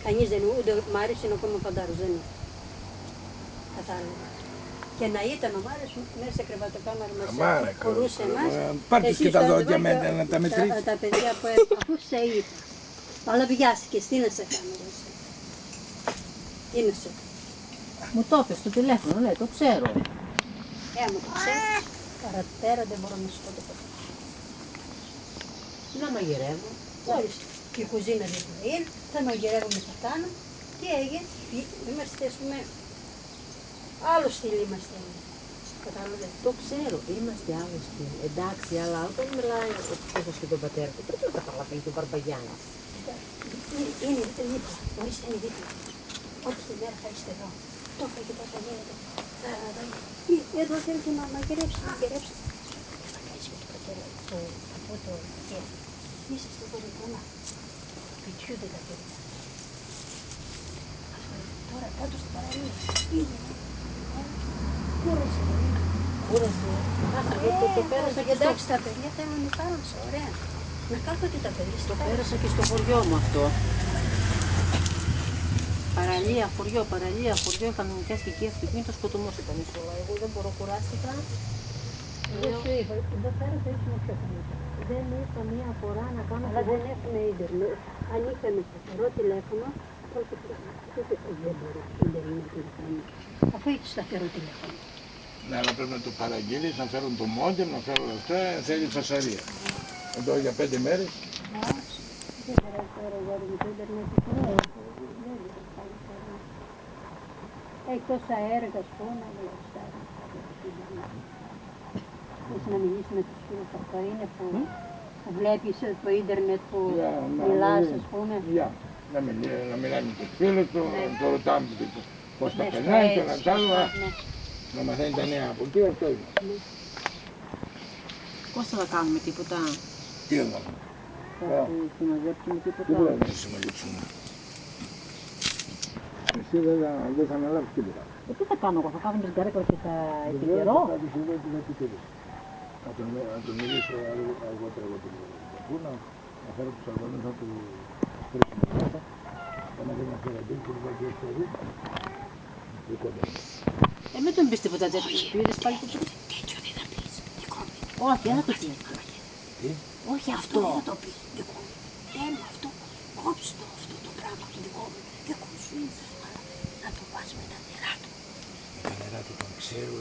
Κανείς δεν ούτε μ' άρεσε να κόμμα φαντάρος, δεν είναι. Κατάλαβα. Και να ήταν ο Μάριος μέσα σε κρεβατοκάμαρα μας χωρούσε εμάς. Πάρτε και τα δόντια να τα μετρήσει. Τα παιδιά που αφού σε είπα. Αλλά βιάστηκες, τι να σε κάνω εσύ. Τι να σε κάνω. Μου το έπες στο τηλέφωνο, λέει, το ξέρω. Μου το ξέρεις, παραπέρα δεν μπορώ να σου πω τίποτα. Να μαγειρεύω. Μόλις και η κουζίνα δίπλα είναι, θα μαγειρεύουμε, θα κάνω. Τι έγινε, είμαστε ας πούμε, άλλο στυλ είμαστε. Κατάλαβες. Το ξέρω, είμαστε άλλο στυλ. Εντάξει, αλλά όταν μιλάει ο ψυχός και τον πατέρα του, πρέπει να καταλαβαίνει τον Μπαρμπαγιάννη. Είναι δίπλα, μπορείς να είναι δίπλα. Ό,τι τη μέρα θα είστε εδώ. Το έφαγε τότε γίνεται. Εδώ θέλετε να μαγειρέψει. Τι θα κάνεις με τον πατέρα, το παππού το πατέρα. Είσαστε εδώ λοιπόν, πιτσιού δεν τα πήρετε. Τώρα κάτω στην παραλία. Κούρασε. Κούρασε. Το πέρασα και εντάξει, τα παιδιά θέλουν να θάλασσα, ωραία. Να κάθονται τα παιδιά στο πέρασα και στο χωριό μου αυτό. Παραλία, χωριό, είχαμε νοικιάσει και εκεί αυτοκίνητο, σκοτωμός ήταν η σόλα. Εγώ δεν μπορώ, κουράστηκα. Δεν σου είπα, εδώ πέρα θα ήσουν πιο καλύτερα. Δεν ήρθα μία φορά να κάνω. Αλλά δεν έχουμε ίντερνετ. Αν είχαμε σταθερό τηλέφωνο, τότε δεν μπορεί ίντερνετ να κάνει. Αφού έχει σταθερό τηλέφωνο. Ναι, αλλά πρέπει να το παραγγείλεις, να φέρουν το μόντεμ, να φέρουν αυτά, θέλει φασαρία. Εδώ για 5 μέρες. Δεν μπορεί τώρα για το ίντερνετ. Έχει τόσα έργα, ας πούμε, βλέπεις τα ίντερνετ. Θες να μιλήσεις με τους φίλους, αυτό είναι που βλέπεις το ίντερνετ που μιλάς, ας πούμε. Να μιλάει με τους φίλους του, να το ρωτάμε πώς τα περνάει και να τα άλλα, να μαθαίνει τα νέα από εκεί, αυτό είναι. Πώς θα κάνουμε τίποτα. Τι θα κάνουμε. Θα συμμαζέψουμε τίποτα. Τι πρέπει να συμμαζέψουμε. Εσύ δεν θα αναλάβεις τίποτα. Τι θα κάνω εγώ, θα κάνω τις γκαρέκλες και θα επικαιρώ. Να τον μιλήσω αργότερα για την παππού, να φέρω τους αργωνούς να του στρέψουν μέσα. Να δει να φέρω αντίκτυο, να δει να φέρω. Μην τον πεις τίποτα τέτοιο, του είδες πάλι το πεις. Τέτοιο δεν θα πεις, δικό μου. Όχι, δεν θα το πεις. Όχι αυτό. Δεν θα το πεις, δικό μου. Θέλω αυτό, κόψε το αυτό το πράγμα το δικό μου. Δικό σου είναι, αλλά να το πας με τα νερά του. Τα νερά του τον ξέρω.